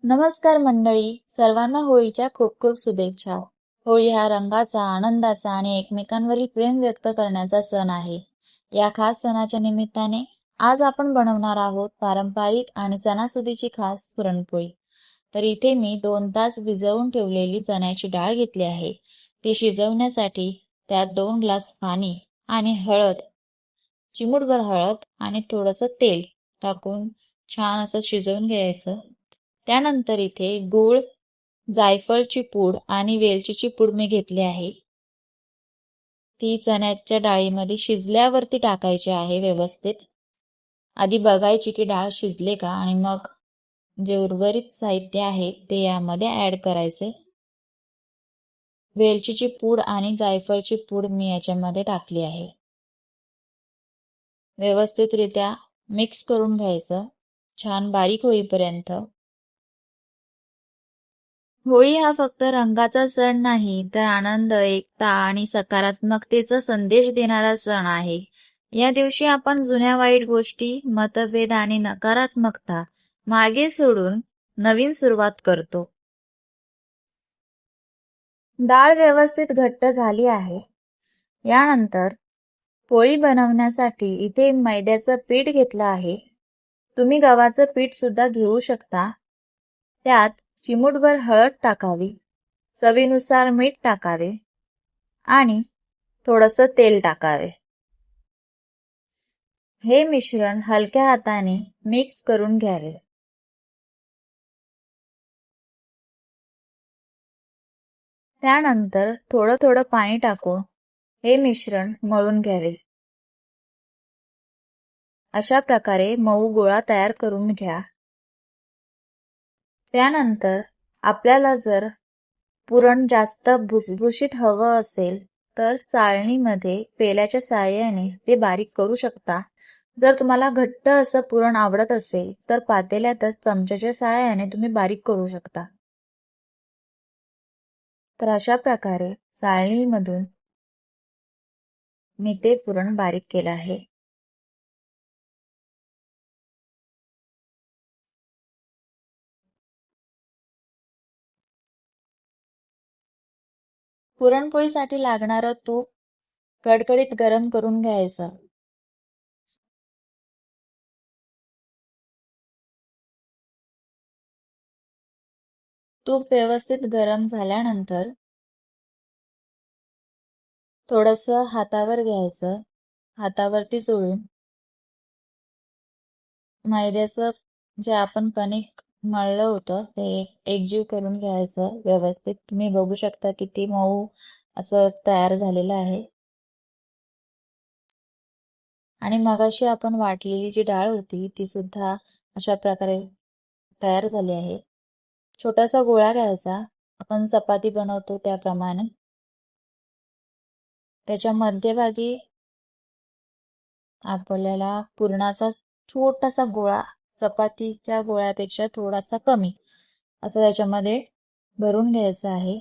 नमस्कार मंडळी, सर्वांना होळीच्या खूप खूप शुभेच्छा. होळी हा रंगाचा, आनंदाचा आणि एकमेकांवरील प्रेम व्यक्त करण्याचा सण आहे. या खास सणाच्या निमित्ताने आज आपण बनवणार आहोत पारंपरिक आणि सणासुदीची खास पुरणपोळी. तर इथे मी 2 तास भिजवून ठेवलेली चण्याची डाळ घेतली आहे. ती शिजवण्यासाठी त्यात 2 ग्लास पाणी आणि हळद, चिमूटभर हळद आणि थोडंसं तेल टाकून छान असं शिजवून घ्यायचं. त्यानंतर इथे गूळ, जायफळची पूड आणि वेलचीची पूड मी घेतली आहे. ती चण्याच्या डाळीमध्ये शिजल्यावरती टाकायची आहे व्यवस्थित. आधी बघायची की डाळ शिजले का आणि मग जे उर्वरित साहित्य आहे ते यामध्ये ऍड करायचे. वेलचीची पूड आणि जायफळची पूड मी याच्यामध्ये टाकली आहे. व्यवस्थितरित्या मिक्स करून घ्यायचं छान बारीक होईपर्यंत. होळी हा फक्त रंगाचा सण नाही तर आनंद, एकता आणि सकारात्मकतेचा संदेश देणारा सण आहे. या दिवशी आपण जुन्या वाईट गोष्टी, मतभेद आणि नकारात्मकता मागे सोडून नवीन सुरुवात करतो. डाळ व्यवस्थित घट्ट झाली आहे. यानंतर पोळी बनवण्यासाठी इथे मैद्याचं पीठ घेतलं आहे. तुम्ही गव्हाचं पीठ सुद्धा घेऊ शकता. त्यात चिमूटभर हळद टाकावी, चवीनुसार मीठ टाकावे आणि थोडंसं तेल टाकावे. हे मिश्रण हलक्या हाताने मिक्स करून घ्यावे. त्यानंतर थोडं थोडं पाणी टाकून हे मिश्रण मळून घ्यावे. अशा प्रकारे मऊ गोळा तयार करून घ्या. त्यानंतर आपल्याला जर पुरण जास्त भुसभुशीत हवं असेल तर चाळणीमध्ये पेल्याच्या साहाय्याने ते बारीक करू शकता. जर तुम्हाला घट्ट असं पुरण आवडत असेल तर पातेल्यातच चमच्याच्या साहाय्याने तुम्ही बारीक करू शकता. तर अशा प्रकारे चाळणीमधून मी ते पुरण बारीक केलं आहे. पुरणपोळीसाठी लागणारं तूप कडकडीत गरम करून घ्यायचं. तूप व्यवस्थित गरम झाल्यानंतर थोडंसं हातावर घ्यायचं. हातावरती चोळून मैद्याचं जे आपण कणिक मळलं होतं ते एकजीव करून घ्यायचं व्यवस्थित. तुम्ही बघू शकता किती मऊ असं तयार झालेलं आहे. आणि मगाशी आपण वाटलेली जी डाळ होती ती सुद्धा अशा प्रकारे तयार झाली आहे. छोटासा गोळा घ्यायचा, आपण चपाती बनवतो त्याप्रमाणे. त्याच्या मध्यभागी आपल्याला पुरणाचा छोटासा गोळा, चपातीच्या गोळ्यापेक्षा थोडासा कमी असं त्याच्यामध्ये भरून घ्यायचं आहे.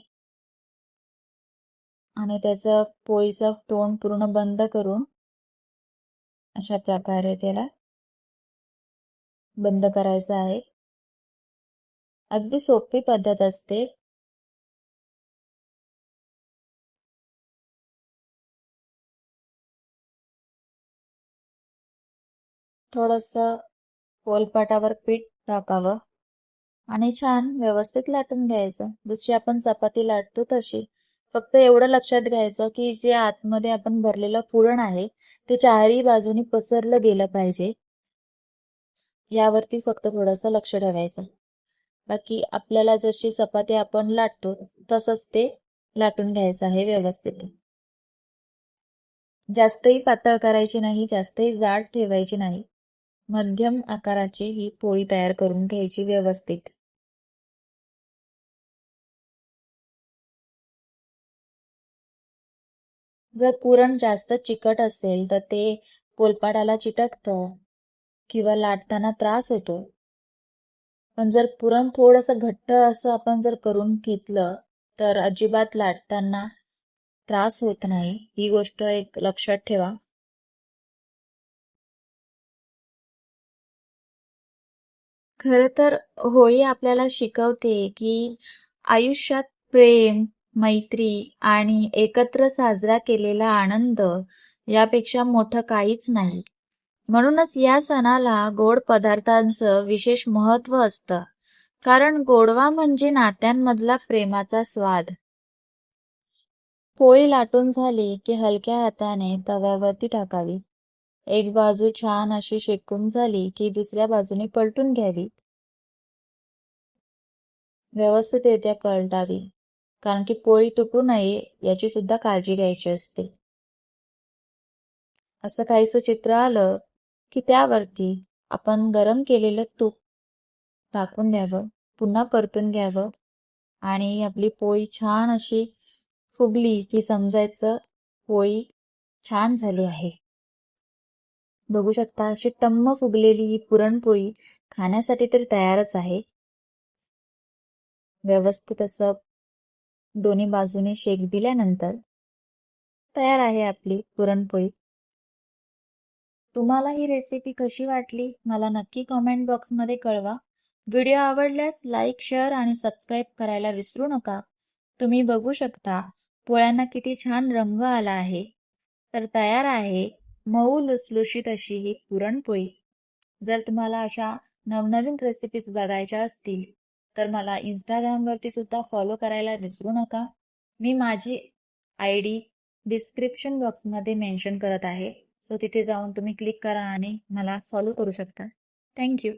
आणि त्याचं पोळीचं तोंड पूर्ण बंद करून अशा प्रकारे त्याला बंद करायचं आहे. अगदी सोपी पद्धत असते. थोडंसं पोलपाटावर पीठ टाकावं आणि छान व्यवस्थित लाटून घ्यायचं, जशी आपण चपाती लाटतो तशी. फक्त एवढं लक्षात घ्यायचं की जे आतमध्ये आपण भरलेलं पुरण आहे ते चारही बाजूनी पसरलं गेलं पाहिजे. यावरती फक्त थोडंसं लक्ष ठेवायचं. बाकी आपल्याला जशी चपाती आपण लाटतो तसंच ते लाटून घ्यायचं आहे व्यवस्थित. जास्तही पातळ करायची नाही, जास्तही जाड ठेवायची नाही. मध्यम आकाराची ही पोळी तयार करून घ्यायची व्यवस्थित. जर पुरण जास्त चिकट असेल तर ते पोलपाटाला चिटकतं किंवा लाटताना त्रास होतो. पण जर पुरण थोडंसं घट्ट असं आपण जर करून घेतलं तर अजिबात लाटताना त्रास होत नाही. ही गोष्ट एक लक्षात ठेवा. खरं तर होळी आपल्याला शिकवते की आयुष्यात प्रेम, मैत्री आणि एकत्र साजरा केलेला आनंद यापेक्षा मोठं काहीच नाही. म्हणूनच या सणाला गोड पदार्थांचं विशेष महत्त्व असतं. कारण गोडवा म्हणजे नात्यांमधला प्रेमाचा स्वाद. पोळी लाटून झाली की हलक्या हाताने तव्यावरती टाकावी. एक बाजू छान अशी शेकून झाली की दुसऱ्या बाजूने पलटून घ्यावी. व्यवस्थितरित्या पलटावी. कारण की पोळी तुटू नये याची सुद्धा काळजी घ्यायची असते. असं काहीसं चित्र आलं की त्यावरती आपण गरम केलेलं तूप टाकून द्यावं. पुन्हा परतून घ्यावं आणि आपली पोळी छान अशी फुगली की समजायचं पोळी छान झाली आहे. बघू शकता अशी टम्म फुगलेली ही पुरणपोळी खाण्यासाठी तर तयारच आहे. व्यवस्थित असं दोन्ही बाजूने शेक दिल्यानंतर तयार आहे आपली पुरणपोळी. तुम्हाला ही रेसिपी कशी वाटली मला नक्की कमेंट बॉक्समध्ये कळवा. व्हिडिओ आवडल्यास लाईक, शेअर आणि सबस्क्राईब करायला विसरू नका. तुम्ही बघू शकता पोळ्यांना किती छान रंग आला आहे. तर तयार आहे मऊ लुसलुशीत अशी ही पुरणपोळी. जर तुम्हाला अशा नवनवीन रेसिपीज बघायच्या असतील तर मला इंस्टाग्रामवरती सुद्धा फॉलो करायला विसरू नका. मी माझी ID डिस्क्रिप्शन बॉक्समध्ये मेन्शन करत आहे. सो तिथे जाऊन तुम्ही क्लिक करा आणि मला फॉलो करू शकता. थँक्यू.